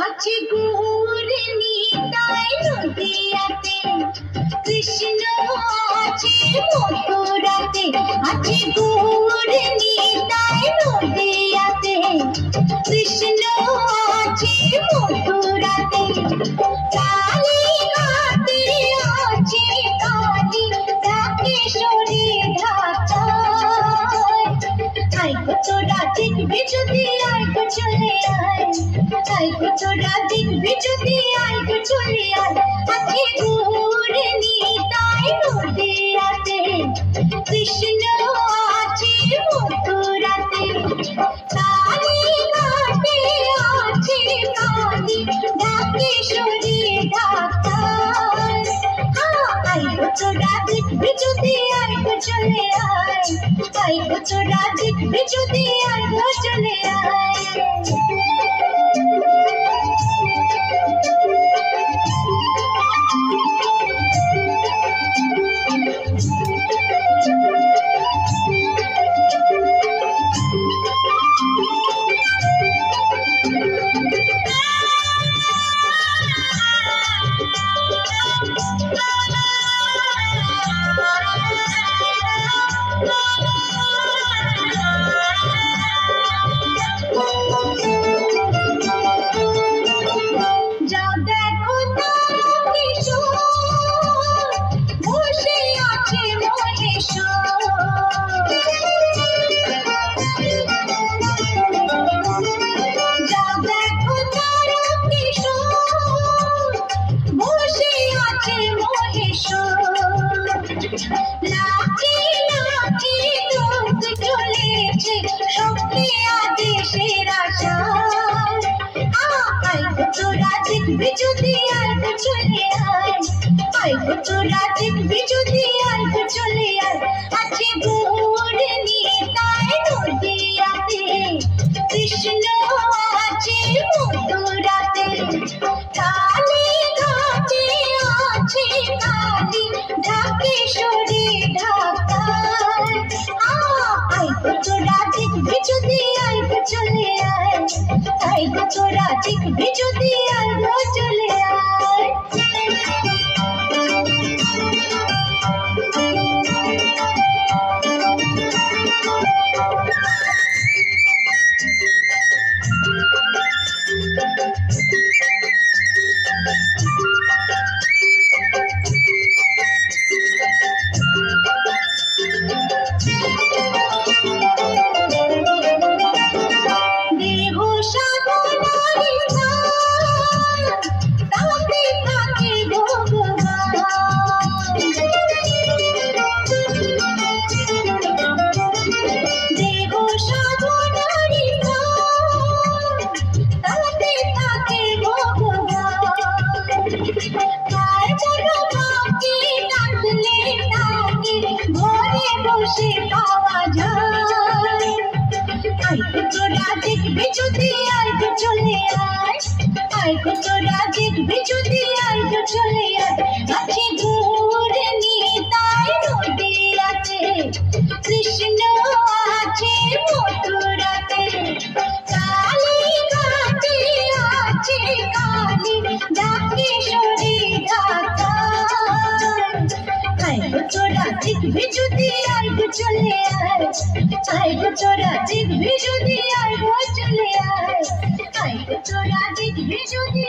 আছে গৌর নিতাই নদিয়াতে, কৃষ্ণ আছে মথুরাতে। আছে গৌর নিতাই নদিয়াতে, কৃষ্ণ আছে মথুরাতে। কালীঘাটে আছে কালী ঢাকেশ্বরী ঢাকায়। আয় গো তোরা দেখবি যদি আয় গো চলে আয়, আয় গো তোরা দেখবি যদি আয় গো চলে আয়। আছে গৌর নিতাই নদিয়াতে, কৃষ্ণ আছে মথুরাতে। কালীঘাটে আছে কালী ঢাকেশ্বরী ঢাকায়। আয় গো তোরা দেখবি যদি আয় গো চলে আয়, আয় গো তোরা দেখবি যদি আয় গো চলে আয়। লাচি লাচি দোষ চলেছে সত্যি আদেশের আশায়। আয় গো তোরা দেখবি যদি আয় গো চলে আয়, আয় গো তোরা দেখবি যদি আয় গো চলে আয়। আছে গৌর নিতাই নদিয়াতে, কৃষ্ণ আছে মথুরাতে। কালীঘাটে আছে কালী ঢাকেশ্বরী ঢাকায়। আয় গো তোরা দেখবি যদি আয় গো চলে আয়, আয় গো তোরা দেখবি যদি আয় গো চলে আয়। দেহ সাধনারি ধান, তাতে থাকে ভগবান। দেহ সাধনারি ধান, তাতে থাকে ভগবান। কার মনো ভাবকে ডাকলে তাকে ঘরে বসে পাওয়া যায়। আয় গো তোরা দেখবি যদি আয় গো চলে আয়, আয় গো তোরা দেখবি যদি আয় গো চলে আয়। আছে গৌর নিতাই নদিয়াতে, কৃষ্ণ আছে মথুরাতে। কালীঘাটে আছে কালী ঢাকেশ্বরী ঢাকায়। আয় গো তোরা দেখবি যদি আয় গো চলে আয়, আয় গো তোরা দেখবি যদি আয় গো চলে আয়। আয় গো তোরা দেখবি যদি